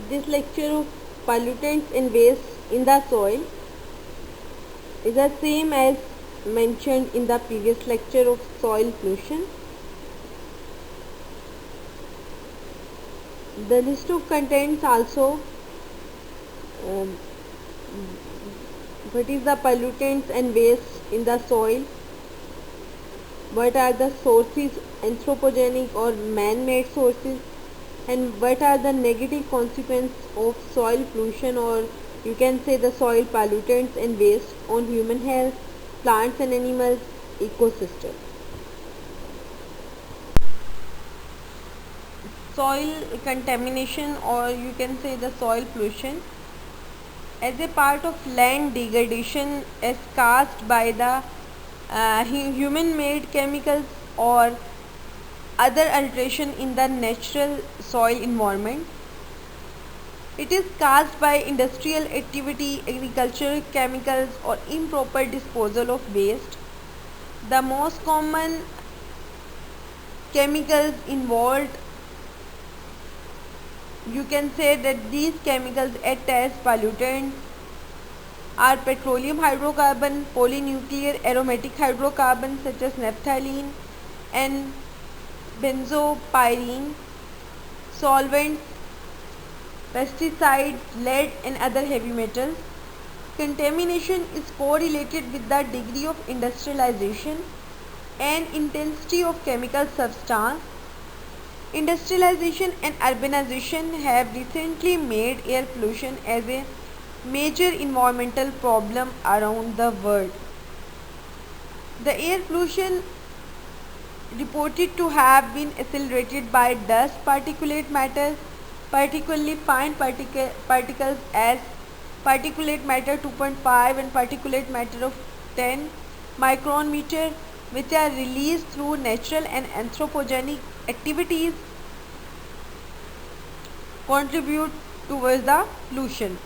This lecture of pollutants and waste in the soil is the same as mentioned in the previous lecture of soil pollution. The list of contents also, um, what is the pollutants and waste in the soil, what are the sources, anthropogenic or man-made sources, and what are the negative consequences of soil pollution, or you can say the soil pollutants and waste on human health, plants and animals, ecosystem. Soil contamination, or you can say the soil pollution, as a part of land degradation is caused by the human made chemicals or other alteration in the natural soil environment. It is caused by industrial activity, agricultural chemicals, or improper disposal of waste. The most common chemicals involved, you can say that these chemicals act as pollutants are petroleum hydrocarbon, polynuclear aromatic hydrocarbons such as naphthalene and benzopyrene, solvents, pesticides, lead and other heavy metals. Contamination is correlated with the degree of industrialization and intensity of chemical substance. Industrialization and urbanization have recently made air pollution as a major environmental problem around the world. The air pollution reported to have been accelerated by dust particulate matter, particularly fine particles as particulate matter 2.5 and particulate matter of 10 micron meter, which are released through natural and anthropogenic activities, contribute towards the pollution.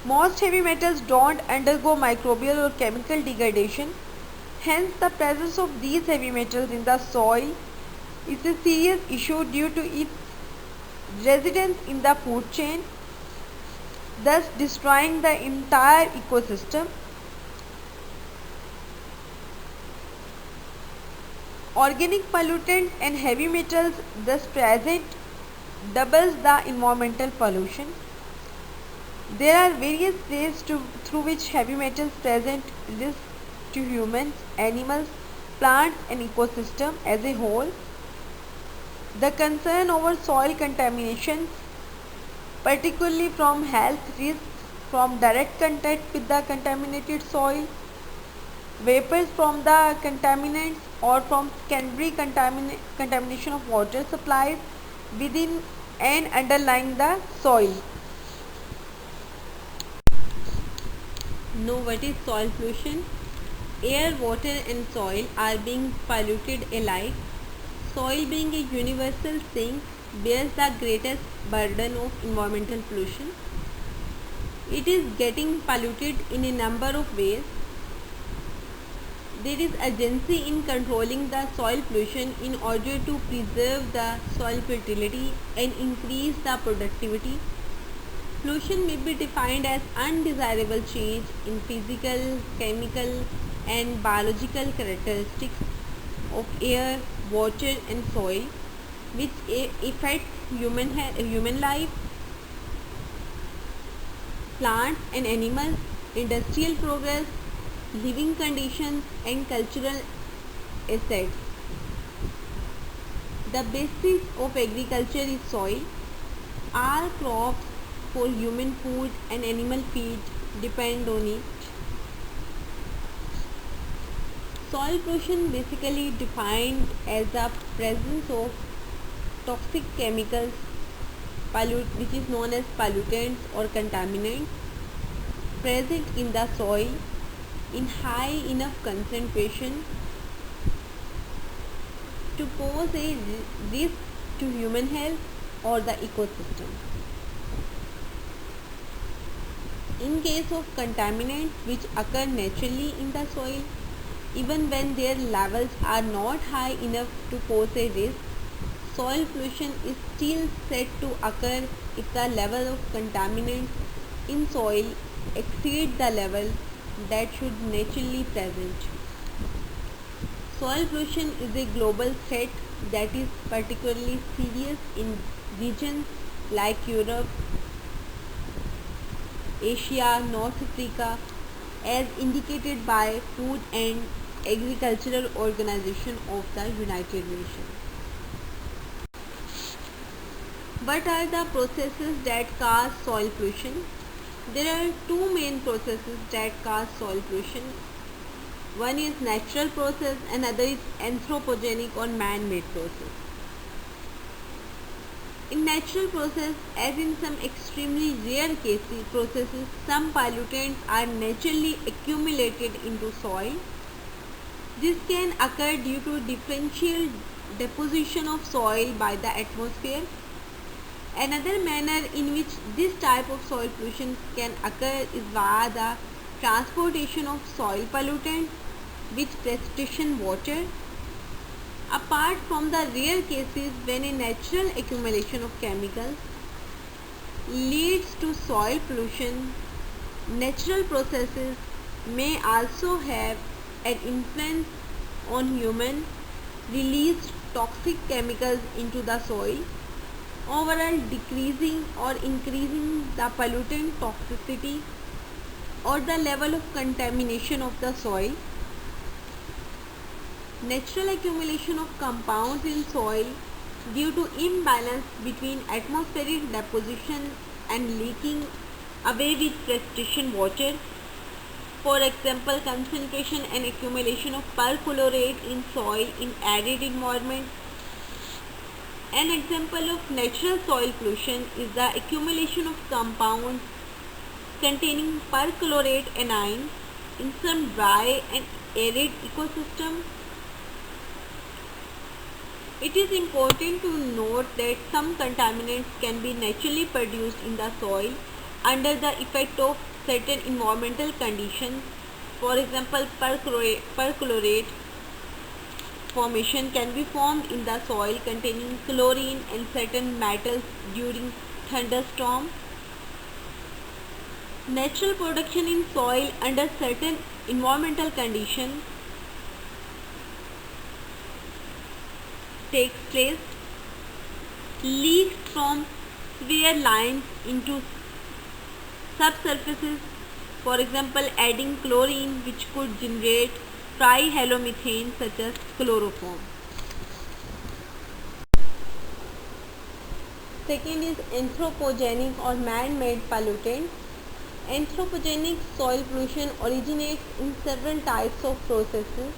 Most heavy metals don't undergo microbial or chemical degradation. Hence, the presence of these heavy metals in the soil is a serious issue due to its residence in the food chain, thus destroying the entire ecosystem. Organic pollutants and heavy metals thus present doubles the environmental pollution. There are various ways through which heavy metals present risk to humans, animals, plants and ecosystem as a whole. The concern over soil contamination, particularly from health risks from direct contact with the contaminated soil, vapors from the contaminants, or from secondary contamination of water supplies within and underlying the soil. Now, what is soil pollution? Air, water and soil are being polluted alike. Soil, being a universal sink, bears the greatest burden of environmental pollution. It is getting polluted in a number of ways. There is urgency in controlling the soil pollution in order to preserve the soil fertility and increase the productivity. Pollution may be defined as undesirable change in physical, chemical and biological characteristics of air, water and soil which affect human life, plants and animals, industrial progress, living conditions and cultural assets. The basis of agriculture is soil. All crops for human food and animal feed depend on it. Soil pollution basically defined as the presence of toxic chemicals which is known as pollutants or contaminants present in the soil in high enough concentration to pose a risk to human health or the ecosystem. In case of contaminants which occur naturally in the soil, even when their levels are not high enough to pose a risk, soil pollution is still said to occur if the level of contaminants in soil exceed the level that should naturally present. Soil pollution is a global threat that is particularly serious in regions like Europe, Asia, North Africa, as indicated by Food and Agricultural Organization of the United Nations. What are the processes that cause soil pollution? There are two main processes that cause soil pollution. One is natural process and other is anthropogenic or man-made process. In natural process, as in some extremely rare processes, some pollutants are naturally accumulated into soil. This can occur due to differential deposition of soil by the atmosphere. Another manner in which this type of soil pollution can occur is via the transportation of soil pollutants with precipitation water. Apart from the rare cases when a natural accumulation of chemicals leads to soil pollution, natural processes may also have an influence on human released toxic chemicals into the soil, overall decreasing or increasing the pollutant toxicity or the level of contamination of the soil. Natural accumulation of compounds in soil due to imbalance between atmospheric deposition and leaking away with precipitation water. For example, concentration and accumulation of perchlorate in soil in arid environment. An example of natural soil pollution is the accumulation of compounds containing perchlorate anions in some dry and arid ecosystem. It is important to note that some contaminants can be naturally produced in the soil under the effect of certain environmental conditions. For example, perchlorate formation can be formed in the soil containing chlorine and certain metals during thunderstorms. Natural production in soil under certain environmental conditions takes place. Leaks from wear lines into subsurfaces, for example adding chlorine, which could generate trihalomethane such as chloroform. Second is anthropogenic or man-made pollutants. Anthropogenic soil pollution originates in several types of processes.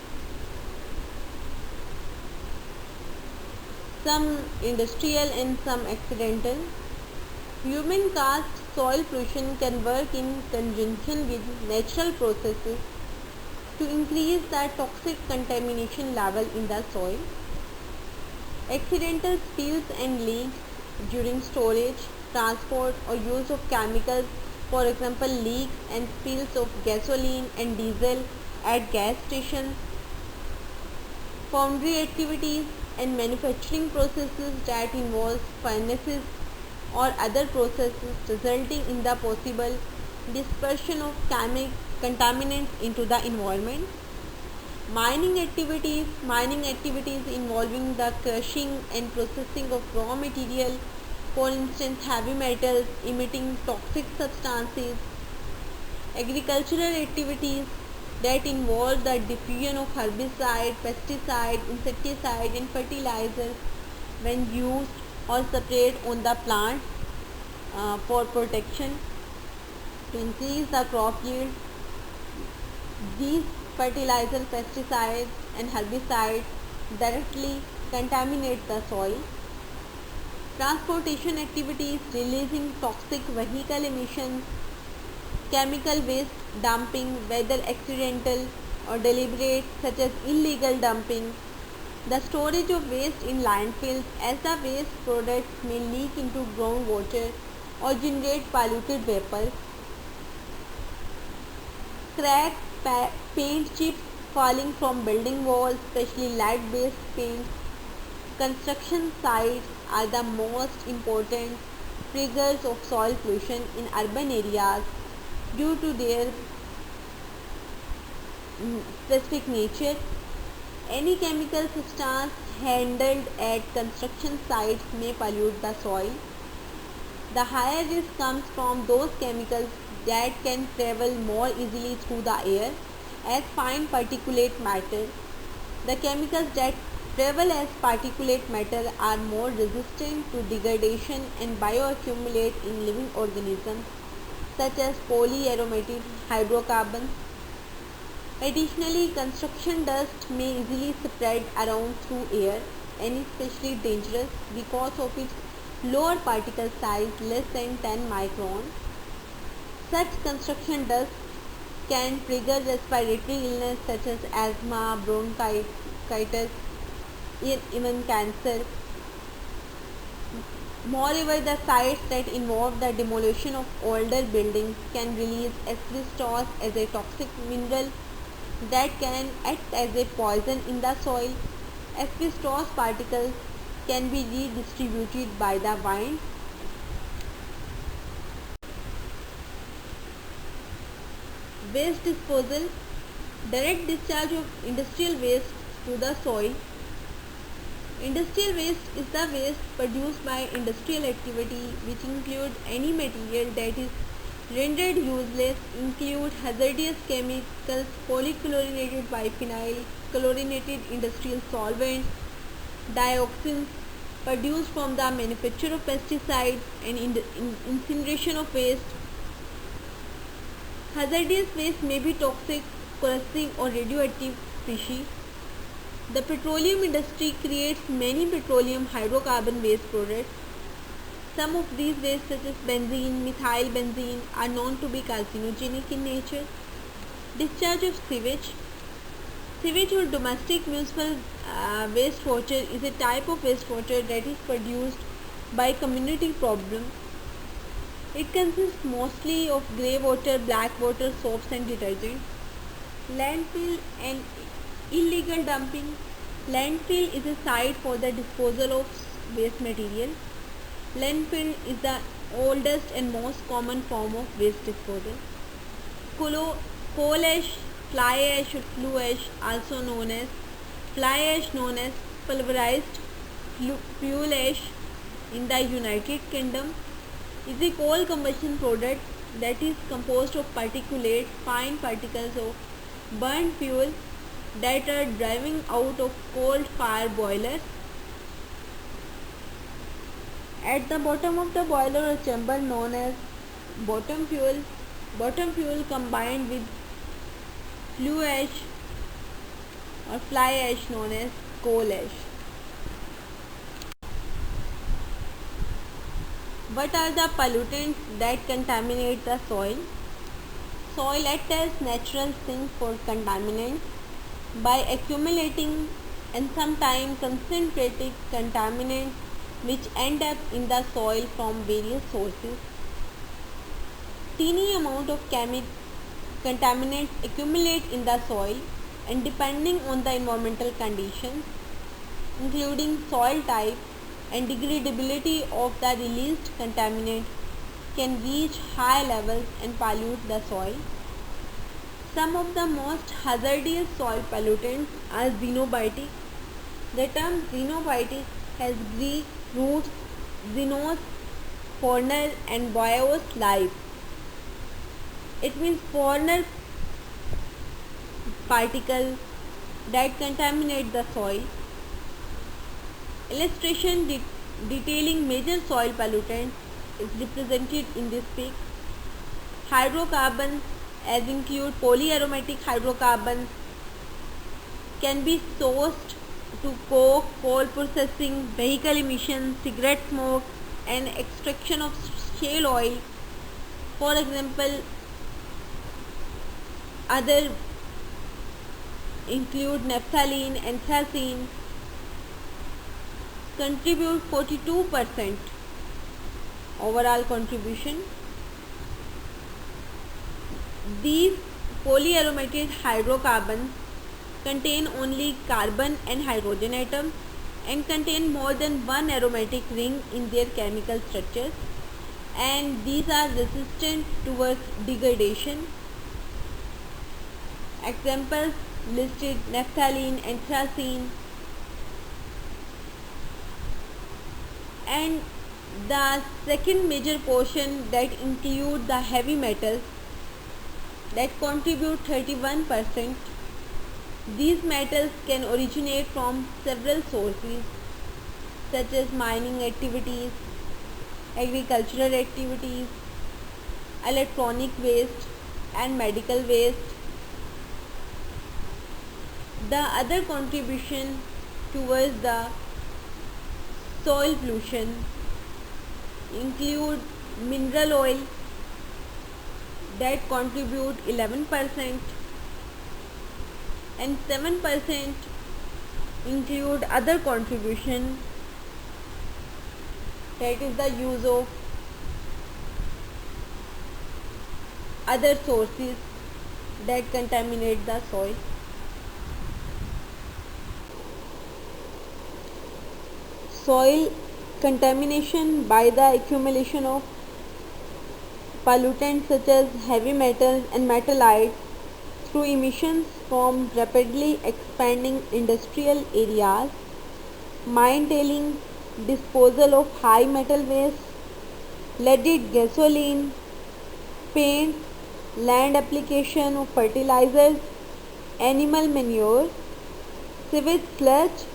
Some industrial and some accidental. Human-caused soil pollution can work in conjunction with natural processes to increase the toxic contamination level in the soil. Accidental spills and leaks during storage, transport or use of chemicals, for example leaks and spills of gasoline and diesel at gas stations. Foundry activities and manufacturing processes that involve furnaces or other processes resulting in the possible dispersion of contaminants into the environment. Mining activities involving the crushing and processing of raw material, for instance heavy metals emitting toxic substances. Agricultural activities that involve the diffusion of herbicide, pesticide, insecticide and fertilizers when used or sprayed on the plant for protection to increase the crop yield. These fertilizers, pesticides and herbicides directly contaminate the soil. Transportation activities releasing toxic vehicle emissions, chemical waste dumping, whether accidental or deliberate, such as illegal dumping. The storage of waste in landfills, as the waste products may leak into groundwater or generate polluted vapor. Cracked paint chips falling from building walls, especially lead-based paint. Construction sites are the most important triggers of soil pollution in urban areas due to their specific nature. Any chemical substance handled at construction sites may pollute the soil. The higher risk comes from those chemicals that can travel more easily through the air as fine particulate matter. The chemicals that travel as particulate matter are more resistant to degradation and bioaccumulate in living organisms such as polyaromatic hydrocarbons. Additionally, construction dust may easily spread around through air and is especially dangerous because of its lower particle size less than 10 micron. Such construction dust can trigger respiratory illness such as asthma, bronchitis, even cancer. Moreover, the sites that involve the demolition of older buildings can release asbestos as a toxic mineral that can act as a poison in the soil. Asbestos particles can be redistributed by the wind. Waste disposal, direct discharge of industrial waste to the soil. Industrial waste is the waste produced by industrial activity which include any material that is rendered useless, include hazardous chemicals, polychlorinated biphenyl, chlorinated industrial solvents, dioxins produced from the manufacture of pesticides and incineration of waste. Hazardous waste may be toxic, corrosive or radioactive species. The petroleum industry creates many petroleum hydrocarbon waste products. Some of these wastes such as benzene, methyl benzene are known to be carcinogenic in nature. Discharge of sewage. Sewage or domestic municipal wastewater is a type of wastewater that is produced by community problem. It consists mostly of grey water, black water, soaps and detergents. Landfill and illegal dumping. Landfill is a site for the disposal of waste material. Landfill is the oldest and most common form of waste disposal. Coal ash, fly ash or flue ash, also known as fly ash, known as pulverized fuel ash in the United Kingdom, is a coal combustion product that is composed of particulate fine particles of burnt fuel that are driving out of coal fire boilers. At the bottom of the boiler or chamber known as bottom fuel combined with flue ash or fly ash known as coal ash. What are the pollutants that contaminate the soil? Soil acts as natural sink for contaminants by accumulating and sometimes concentrated contaminants which end up in the soil from various sources. Teeny amount of contaminants accumulate in the soil and depending on the environmental conditions, including soil type and degradability of the released contaminant, can reach high levels and pollute the soil. Some of the most hazardous soil pollutants are xenobiotic. The term xenobiotic has Greek roots xenos, foreigner and bios, life. It means foreigner particles that contaminate the soil. Illustration detailing major soil pollutants is represented in this pic. Hydrocarbons, as include polyaromatic hydrocarbons, can be sourced to coke, coal processing, vehicle emissions, cigarette smoke and extraction of shale oil. For example, other include naphthalene and anthracene, contribute 42% overall contribution. These polyaromatic hydrocarbons contain only carbon and hydrogen atoms. and contain more than one aromatic ring in their chemical structures, and these are resistant towards degradation. Examples listed: naphthalene, anthracene. And the second major portion that include the heavy metals that contribute 31%. These metals can originate from several sources such as mining activities, agricultural activities, electronic waste and medical waste. The other contribution towards the soil pollution include mineral oil that contribute 11%, and 7% include other contribution, that is the use of other sources that contaminate the soil. Soil contamination by the accumulation of pollutants such as heavy metals and metallites through emissions from rapidly expanding industrial areas, mine tailing, disposal of high metal waste, leaded gasoline, paint, land application of fertilizers, animal manure, sewage sludge,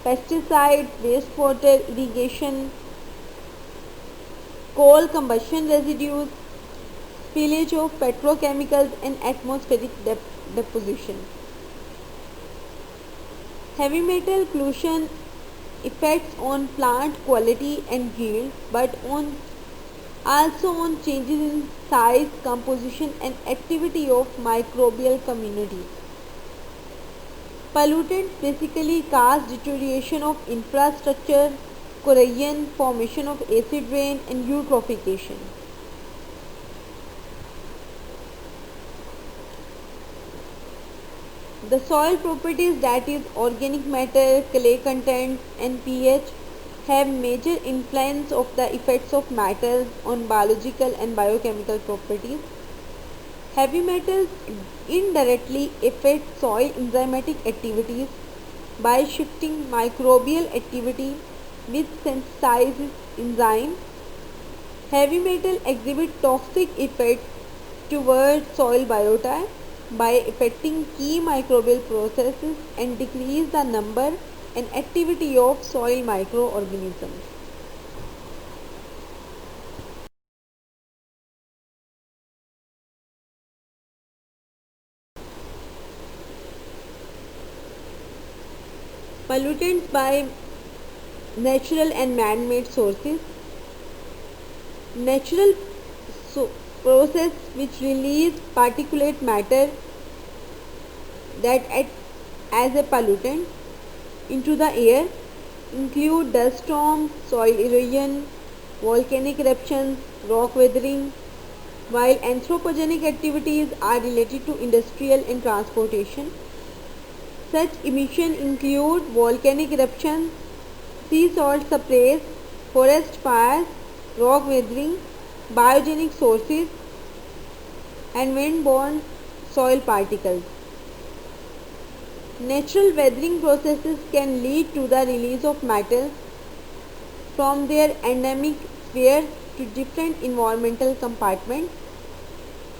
pesticides, wastewater irrigation, coal combustion residues, spillage of petrochemicals and atmospheric deposition. Heavy metal pollution affects on plant quality and yield, but also on changes in size, composition and activity of microbial communities. Pollutants basically cause deterioration of infrastructure, corrosion, formation of acid rain and eutrophication. The soil properties, that is organic matter, clay content and pH, have major influence of the effects of metals on biological and biochemical properties. Heavy metals indirectly affect soil enzymatic activities by shifting microbial activity which synthesizes enzymes. Heavy metal exhibit toxic effects towards soil biota by affecting key microbial processes and decrease the number and activity of soil microorganisms. Pollutants by natural and man-made sources. Natural process which release particulate matter that act as a pollutant into the air include dust storms, soil erosion, volcanic eruptions, rock weathering, while anthropogenic activities are related to industrial and transportation. Such emissions include volcanic eruptions, sea salt sprays, forest fires, rock weathering, biogenic sources, and wind-borne soil particles. Natural weathering processes can lead to the release of metals from their endemic spheres to different environmental compartments.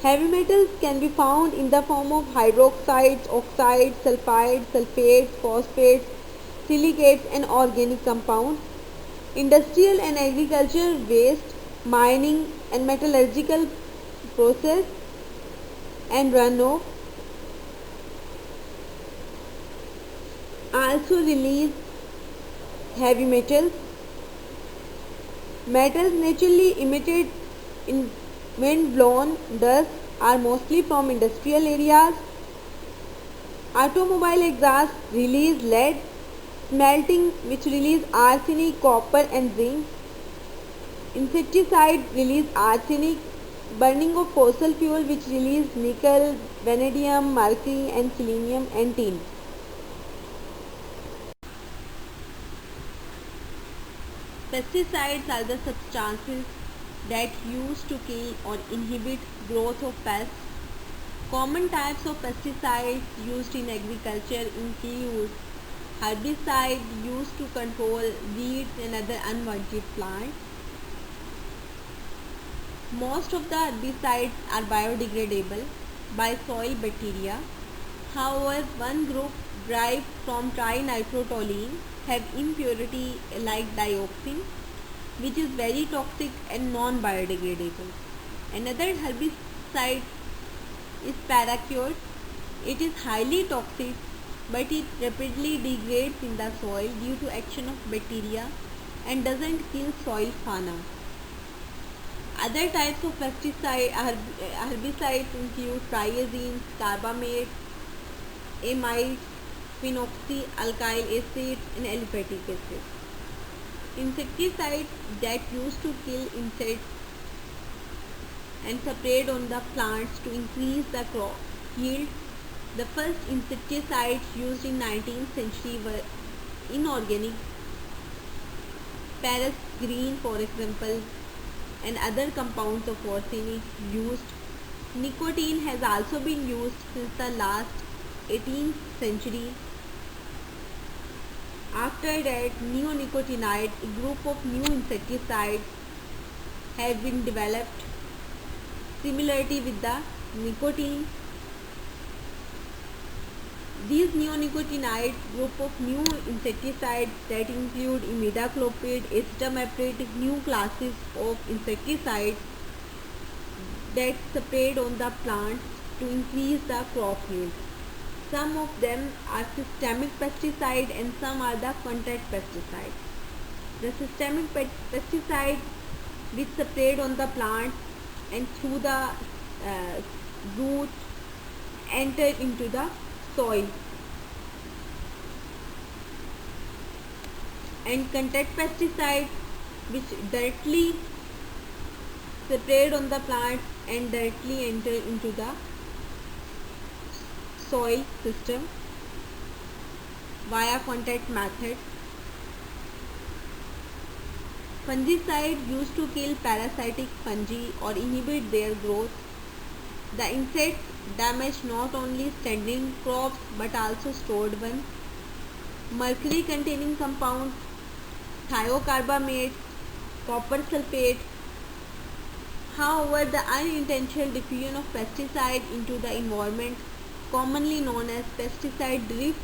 Heavy metals can be found in the form of hydroxides, oxides, sulfides, sulfates, phosphates, silicates and organic compounds. Industrial and agricultural waste, mining and metallurgical process and runoff also release heavy metals. Metals naturally emitted in wind-blown dust are mostly from industrial areas. Automobile exhaust release lead, smelting which release arsenic, copper and zinc. Insecticide release arsenic, burning of fossil fuel which release nickel, vanadium, mercury and selenium and tin. Pesticides are the substances that used to kill or inhibit growth of pests. Common types of pesticides used in agriculture include herbicides used to control weeds and other unwanted plants. Most of the herbicides are biodegradable by soil bacteria. However, one group derived from trinitrotoluene have impurity like dioxin, which is very toxic and non-biodegradable. Another herbicide is paraquat. It is highly toxic, but it rapidly degrades in the soil due to action of bacteria and doesn't kill soil fauna. Other types of herbicides include triazines, carbamates, amides, phenoxyalkyl acids, and aliphatic acid. Insecticides that used to kill insects and sprayed on the plants to increase the crop yield. The first insecticides used in 19th century were inorganic, Paris green for example, and other compounds of arsenic used. Nicotine has also been used since the last 18th century. After that, neonicotinoids, a group of new insecticides, have been developed. Similarity with the nicotine, these neonicotinoids, group of new insecticides that include imidacloprid, acetamiprid, new classes of insecticides that sprayed on the plants to increase the crop yield. Some of them are systemic pesticides and some are the contact pesticides. The systemic pesticide which sprayed on the plant and through the root enter into the soil, and contact pesticides which directly sprayed on the plant and directly enter into the soil system via contact method. Fungicide used to kill parasitic fungi or inhibit their growth. The insects damage not only standing crops but also stored ones. Mercury containing compounds, thiocarbamates, copper sulfate. However, the unintentional diffusion of pesticide into the environment, commonly known as pesticide drift,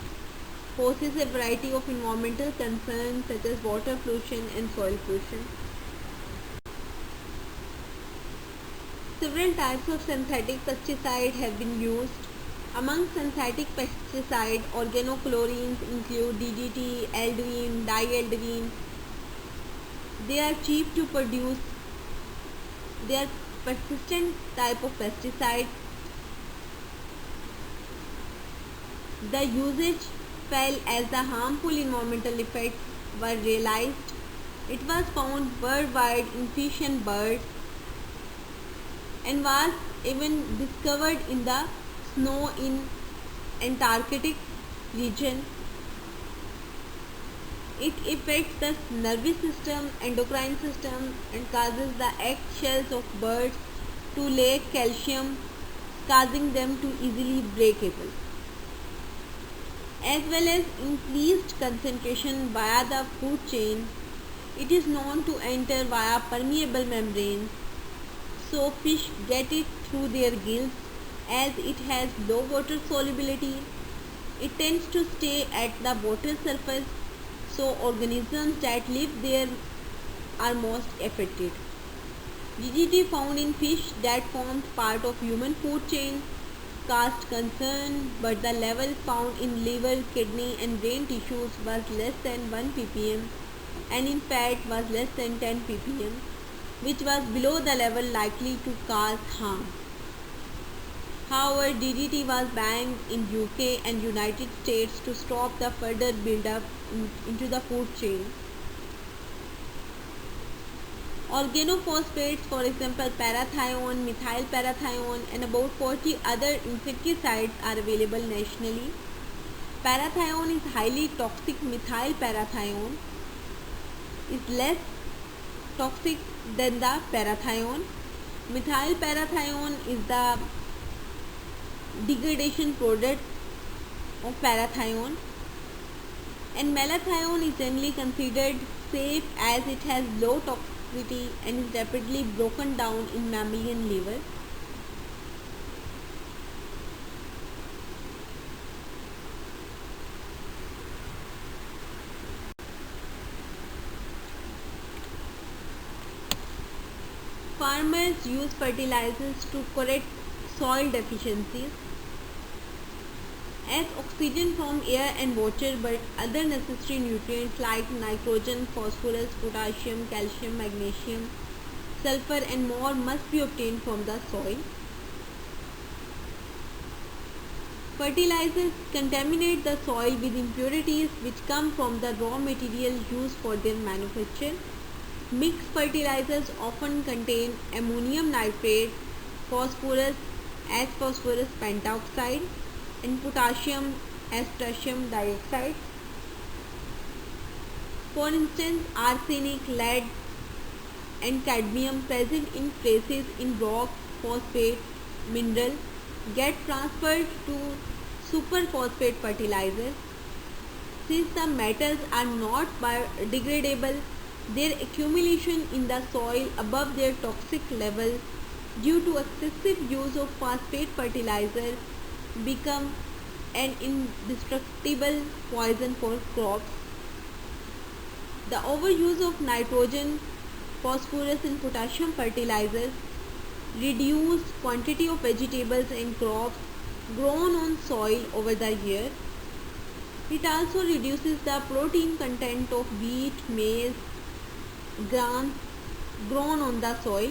poses a variety of environmental concerns such as water pollution and soil pollution. Several types of synthetic pesticide have been used. Among synthetic pesticides, organochlorines include DDT, aldrin, dialdrin. They are cheap to produce. They are persistent type of pesticide. The usage fell as the harmful environmental effects were realized. It was found worldwide in fish and birds and was even discovered in the snow in Antarctic region. It affects the nervous system, endocrine system, and causes the eggshells of birds to lack calcium, causing them to easily breakable, as well as increased concentration via the food chain. It is known to enter via permeable membranes, so fish get it through their gills. As it has low water solubility, it tends to stay at the water surface, so organisms that live there are most affected. DDT found in fish that formed part of human food chain caused concern, but the level found in liver, kidney and brain tissues was less than 1 ppm and in fat was less than 10 ppm, which was below the level likely to cause harm. However, DDT was banned in UK and United States to stop the further build-up into the food chain. Organophosphates, for example parathion, methylparathion and about 40 other insecticides are available nationally. Parathion is highly toxic. Methylparathion is less toxic than the parathion. Methyl parathion is the degradation product of parathion, and malathion is generally considered safe as it has low toxicity and is rapidly broken down in mammalian liver. Farmers use fertilizers to correct soil deficiencies as oxygen from air and water, but other necessary nutrients like nitrogen, phosphorus, potassium, calcium, magnesium, sulfur and more must be obtained from the soil. Fertilizers contaminate the soil with impurities which come from the raw material used for their manufacture. Mixed fertilizers often contain ammonium nitrate, phosphorus as phosphorus pentoxide, and potassium as potassium dioxide. For instance, arsenic, lead, and cadmium present in traces in rock, phosphate, mineral get transferred to superphosphate fertilizer. Since the metals are not biodegradable, their accumulation in the soil above their toxic level due to excessive use of phosphate fertilizer become an indestructible poison for crops. The overuse of nitrogen, phosphorus and potassium fertilizers reduce quantity of vegetables and crops grown on soil over the year. It also reduces the protein content of wheat, maize, grains grown on the soil.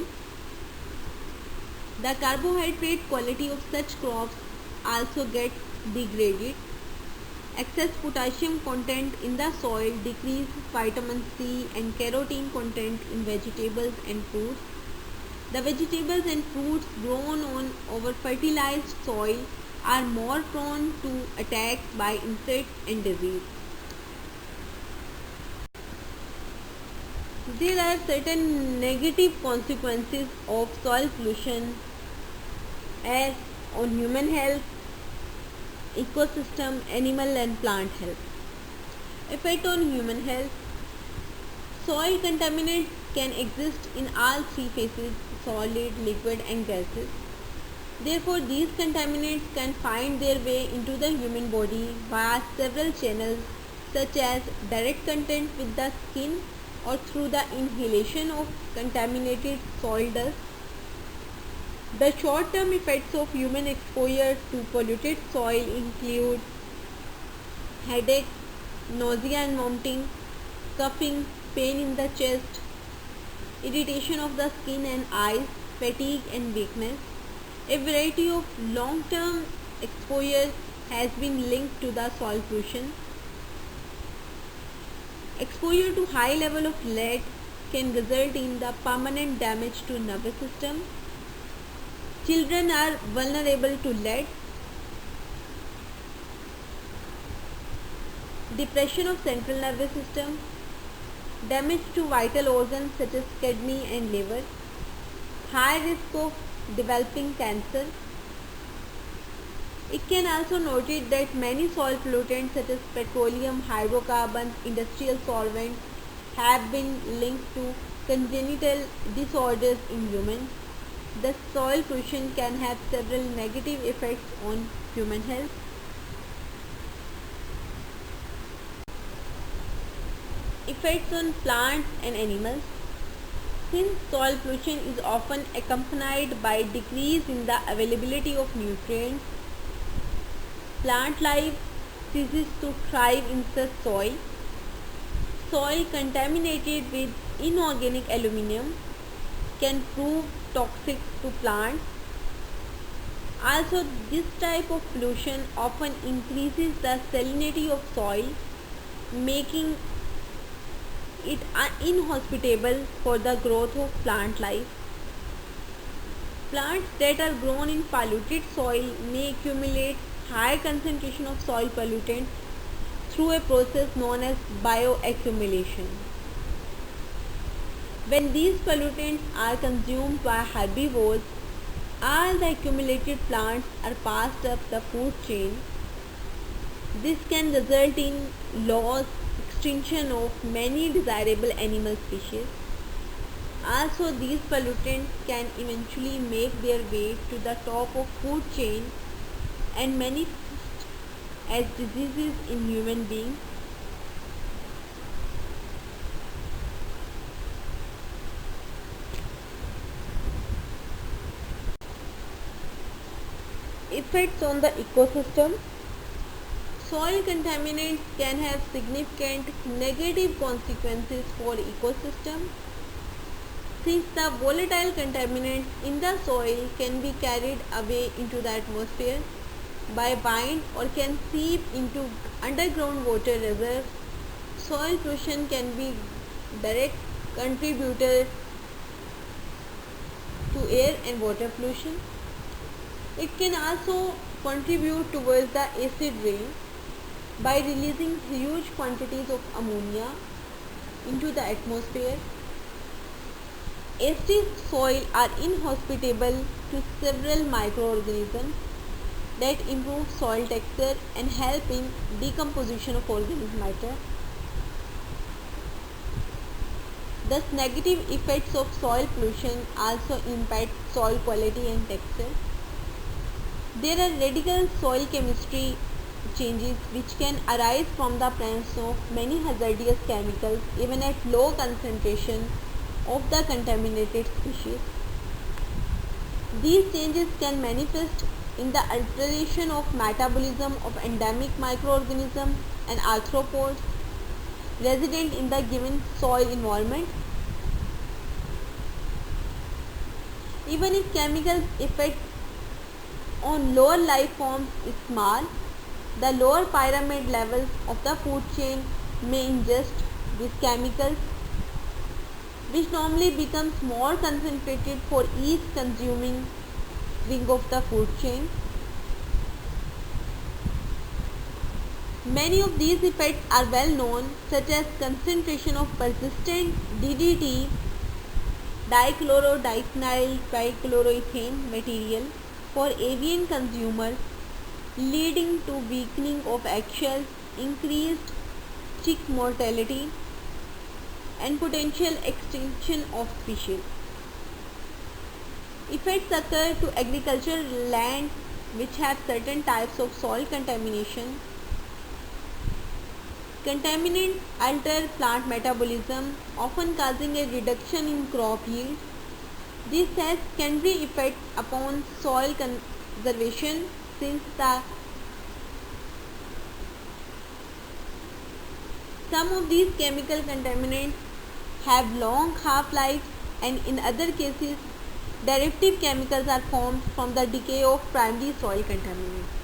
The carbohydrate quality of such crops also gets degraded. Excess potassium content in the soil decreases vitamin C and carotene content in vegetables and fruits. The vegetables and fruits grown on over-fertilized soil are more prone to attacks by insects and disease. There are certain negative consequences of soil pollution as on human health, ecosystem, animal and plant health. Effect on human health. Soil contaminants can exist in all three phases: solid, liquid and gases. Therefore, these contaminants can find their way into the human body via several channels such as direct contact with the skin or through the inhalation of contaminated soil dust. The short-term effects of human exposure to polluted soil include headache, nausea and vomiting, coughing, pain in the chest, irritation of the skin and eyes, fatigue and weakness. A variety of long-term exposure has been linked to the soil pollution. Exposure to high level of lead can result in the permanent damage to nervous system. Children are vulnerable to lead. Depression of central nervous system, damage to vital organs such as kidney and liver, high risk of developing cancer. It can also noted that many soil pollutants such as petroleum, hydrocarbons, industrial solvents have been linked to congenital disorders in humans. Thus, soil pollution can have several negative effects on human health. Effects on plants and animals. Since soil pollution is often accompanied by decrease in the availability of nutrients, plant life ceases to thrive in such soil. Soil contaminated with inorganic aluminum can prove toxic to plants. Also, this type of pollution often increases the salinity of soil, making it inhospitable for the growth of plant life. Plants that are grown in polluted soil may accumulate high concentration of soil pollutants through a process known as bioaccumulation. When these pollutants are consumed by herbivores, all the accumulated plants are passed up the food chain. This can result in loss, extinction of many desirable animal species. Also, these pollutants can eventually make their way to the top of food chain and manifest as diseases in human beings. Effects on the ecosystem. Soil contaminants can have significant negative consequences for ecosystem. Since the volatile contaminants in the soil can be carried away into the atmosphere by wind or can seep into underground water reserves, soil pollution can be direct contributor to air and water pollution. It can also contribute towards the acid rain by releasing huge quantities of ammonia into the atmosphere. Acid soil are inhospitable to several microorganisms that improve soil texture and help in decomposition of organic matter. Thus, negative effects of soil pollution also impact soil quality and texture. There are radical soil chemistry changes which can arise from the presence of many hazardous chemicals even at low concentration of the contaminated species. These changes can manifest in the alteration of metabolism of endemic microorganisms and arthropods resident in the given soil environment. Even if chemical effect on lower life forms is small, the lower pyramid levels of the food chain may ingest these chemicals, which normally becomes more concentrated for each consuming ring of the food chain. Many of these effects are well known, such as concentration of persistent DDT, dichlorodiphenil trichloroethane material for avian consumers, leading to weakening of eggshells, increased chick mortality, and potential extinction of species. Effects occur to agricultural land which have certain types of soil contamination. Contaminants alter plant metabolism, often causing a reduction in crop yield. This has secondary effects upon soil conservation since some of these chemical contaminants have long half-lives, and in other cases derivative chemicals are formed from the decay of primary soil contaminants.